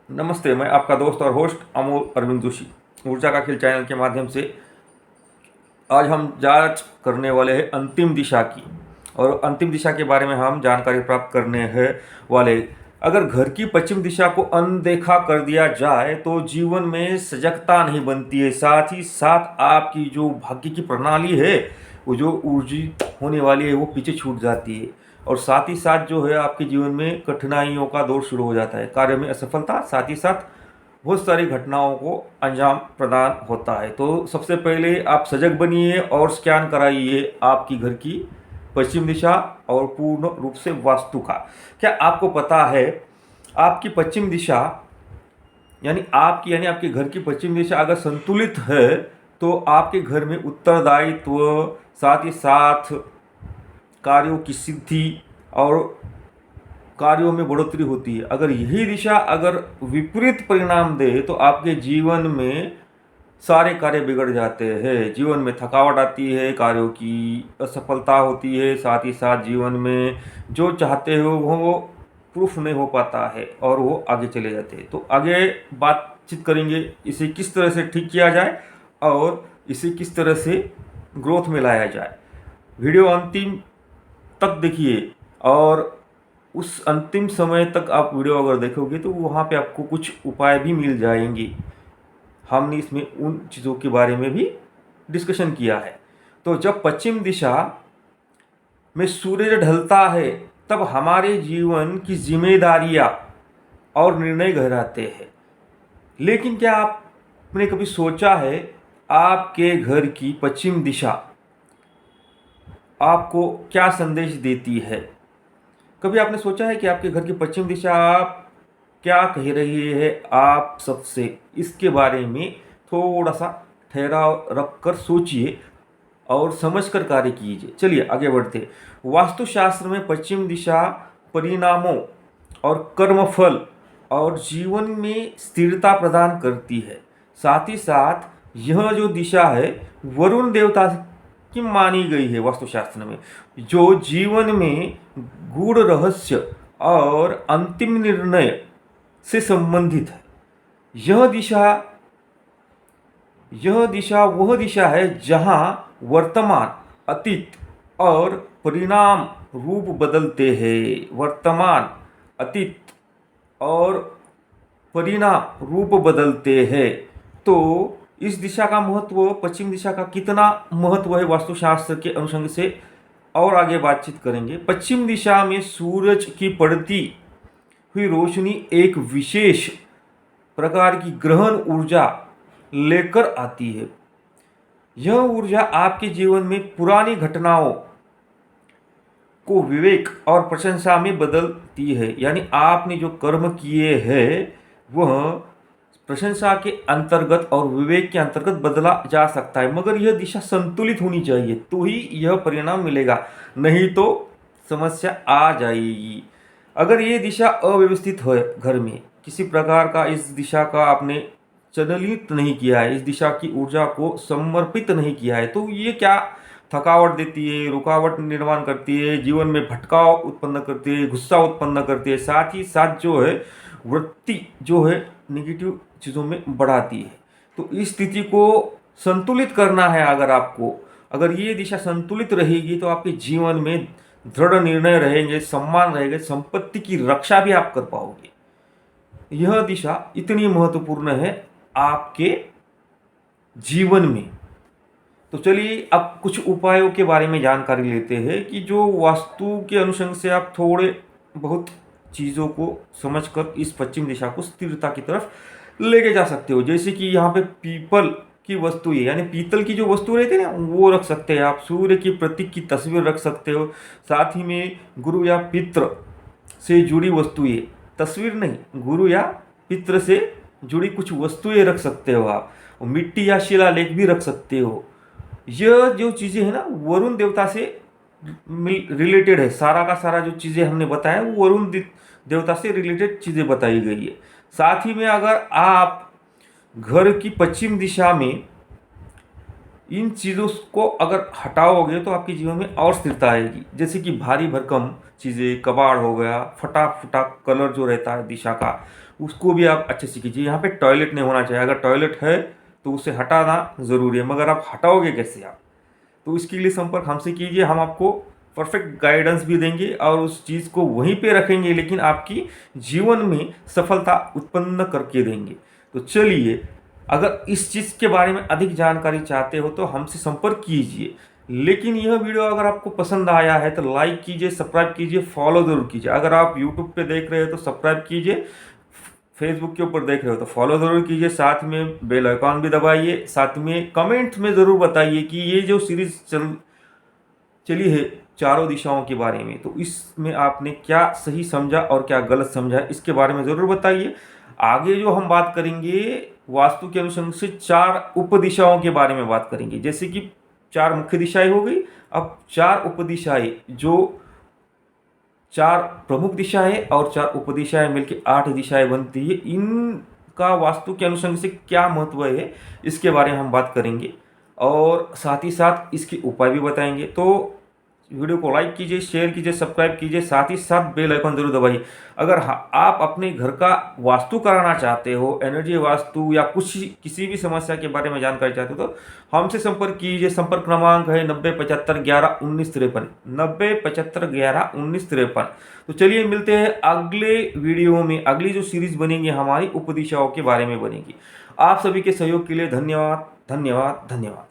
नमस्ते, मैं आपका दोस्त और होस्ट अमोल अरविंद जोशी ऊर्जा का खेल चैनल के माध्यम से आज हम जांच करने वाले हैं अंतिम दिशा की। और अंतिम दिशा के बारे में हम जानकारी प्राप्त करने हैं वाले। अगर घर की पश्चिम दिशा को अनदेखा कर दिया जाए तो जीवन में सजगता नहीं बनती है, साथ ही साथ आपकी जो भाग्य की प्रणाली है वो जो ऊर्जित होने वाली है वो पीछे छूट जाती है। और साथ ही साथ जो है आपके जीवन में कठिनाइयों का दौर शुरू हो जाता है, कार्य में असफलता, साथ ही साथ बहुत सारी घटनाओं को अंजाम प्रदान होता है। तो सबसे पहले आप सजग बनिए और स्कैन कराइए आपकी घर की पश्चिम दिशा और पूर्ण रूप से वास्तु का। क्या आपको पता है आपकी पश्चिम दिशा यानी आपके घर की पश्चिम दिशा अगर संतुलित है तो आपके घर में उत्तरदायित्व, साथ ही साथ कार्यों की सिद्धि और कार्यों में बढ़ोतरी होती है। अगर यही दिशा अगर विपरीत परिणाम दे तो आपके जीवन में सारे कार्य बिगड़ जाते हैं, जीवन में थकावट आती है, कार्यों की असफलता होती है, साथ ही साथ जीवन में जो चाहते हो वो प्रूफ नहीं हो पाता है और वो आगे चले जाते हैं। तो आगे बातचीत करेंगे इसे किस तरह से ठीक किया जाए और इसे किस तरह से ग्रोथ में लाया जाए। वीडियो अंतिम तक देखिए और उस अंतिम समय तक आप वीडियो अगर देखोगे तो वहाँ पे आपको कुछ उपाय भी मिल जाएंगे। हमने इसमें उन चीज़ों के बारे में भी डिस्कशन किया है। तो जब पश्चिम दिशा में सूरज ढलता है तब हमारे जीवन की जिम्मेदारियां और निर्णय गहराते हैं। लेकिन क्या आपने कभी सोचा है आपके घर की पश्चिम दिशा आपको क्या संदेश देती है? कभी आपने सोचा है कि आपके घर की पश्चिम दिशा आप क्या कह रही है आप सबसे? इसके बारे में थोड़ा सा ठहराव रखकर सोचिए और समझकर कार्य कीजिए। चलिए आगे बढ़ते। वास्तुशास्त्र में पश्चिम दिशा परिणामों और कर्मफल और जीवन में स्थिरता प्रदान करती है। साथ ही साथ यह जो दिशा है वरुण देवता की मानी गई है वास्तुशास्त्र में, जो जीवन में गूढ़ रहस्य और अंतिम निर्णय से संबंधित है। यह दिशा वह दिशा है जहां वर्तमान, अतीत और परिणाम रूप बदलते हैं। वर्तमान, अतीत और परिणाम रूप बदलते हैं। तो इस दिशा का महत्व, पश्चिम दिशा का कितना महत्व है वास्तुशास्त्र के अनुसंग से और आगे बातचीत करेंगे। पश्चिम दिशा में सूरज की पड़ती हुई रोशनी एक विशेष प्रकार की ग्रहण ऊर्जा लेकर आती है। यह ऊर्जा आपके जीवन में पुरानी घटनाओं को विवेक और प्रशंसा में बदलती है। यानी आपने जो कर्म किए हैं वह प्रशंसा के अंतर्गत और विवेक के अंतर्गत बदला जा सकता है, मगर यह दिशा संतुलित होनी चाहिए तो ही यह परिणाम मिलेगा, नहीं तो समस्या आ जाएगी। अगर ये दिशा अव्यवस्थित है, घर में किसी प्रकार का इस दिशा का आपने चयनित नहीं किया है, इस दिशा की ऊर्जा को समर्पित नहीं किया है, तो ये क्या थकावट देती है, रुकावट निर्माण करती है, जीवन में भटकाव उत्पन्न करती है, गुस्सा उत्पन्न करती है, साथ ही साथ जो है वृत्ति जो है निगेटिव चीज़ों में बढ़ाती है। तो इस स्थिति को संतुलित करना है। अगर ये दिशा संतुलित रहेगी तो आपके जीवन में दृढ़ निर्णय रहेंगे, सम्मान रहेंगे, संपत्ति की रक्षा भी आप कर पाओगे। यह दिशा इतनी महत्वपूर्ण है आपके जीवन में। तो चलिए अब कुछ उपायों के बारे में जानकारी लेते हैं कि जो वास्तु के अनुसंग से आप थोड़े बहुत चीज़ों को समझकर इस पश्चिम दिशा को स्थिरता की तरफ लेके जा सकते हो। जैसे कि यहाँ पे पीपल की वस्तु है, यानी पीतल की जो वस्तु रहती है ना वो रख सकते हैं आप। सूर्य की प्रतीक की तस्वीर रख सकते हो। साथ ही में गुरु या पितृ से जुड़ी वस्तुएं, तस्वीर नहीं, गुरु या पितृ से जुड़ी कुछ वस्तुएं रख सकते हो आप। मिट्टी या शिलालेख भी रख सकते हो। यह जो चीज़ें हैं ना वरुण देवता से रिलेटेड है। सारा का सारा जो चीज़ें हमने बताया वो वरुण देवता से रिलेटेड चीज़ें बताई गई है। साथ ही में अगर आप घर की पश्चिम दिशा में इन चीज़ों को अगर हटाओगे तो आपके जीवन में और स्थिरता आएगी। जैसे कि भारी भरकम चीज़ें, कबाड़ हो गया, फटा फटा कलर जो रहता है दिशा का, उसको भी आप अच्छे से कीजिए। यहाँ पे टॉयलेट नहीं होना चाहिए, अगर टॉयलेट है तो उसे हटाना ज़रूरी है, मगर आप हटाओगे कैसे आप? तो इसके लिए संपर्क हमसे कीजिए, हम आपको परफेक्ट गाइडेंस भी देंगे और उस चीज़ को वहीं पे रखेंगे, लेकिन आपकी जीवन में सफलता उत्पन्न करके देंगे। तो चलिए, अगर इस चीज़ के बारे में अधिक जानकारी चाहते हो तो हमसे संपर्क कीजिए। लेकिन यह वीडियो अगर आपको पसंद आया है तो लाइक कीजिए, सब्सक्राइब कीजिए, फॉलो ज़रूर कीजिए। अगर आप यूट्यूब पे देख रहे हो तो सब्सक्राइब कीजिए, फेसबुक के ऊपर देख रहे हो तो फॉलो ज़रूर कीजिए, साथ में बेल आइकॉन भी दबाइए, साथ में कमेंट में ज़रूर बताइए कि ये जो सीरीज़ चली है चारों दिशाओं के बारे में, तो इसमें आपने क्या सही समझा और क्या गलत समझा, इसके बारे में ज़रूर बताइए। आगे जो हम बात करेंगे वास्तु के अनुसार से 4 उप दिशाओं के बारे में बात करेंगे। जैसे कि 4 मुख्य दिशाएं हो गई, अब 4 उप दिशाएं, जो 4 प्रमुख दिशाएं और 4 उप दिशाएं मिलकर 8 दिशाएं बनती है, इनका वास्तु के अनुसार से क्या महत्व है इसके बारे में हम बात करेंगे और साथ ही साथ इसके उपाय भी बताएंगे। तो वीडियो को लाइक कीजिए, शेयर कीजिए, सब्सक्राइब कीजिए, साथ ही साथ बेल आइकन जरूर दबाइए। अगर आप अपने घर का वास्तु कराना चाहते हो, एनर्जी वास्तु या कुछ किसी भी समस्या के बारे में जानकारी चाहते हो तो हमसे संपर्क कीजिए। संपर्क क्रमांक है 9075111953, 9075111953। तो चलिए मिलते हैं अगले वीडियो में। अगली जो सीरीज बनेगी हमारी उपदिशाओं के बारे में बनेगी। आप सभी के सहयोग के लिए धन्यवाद, धन्यवाद, धन्यवाद।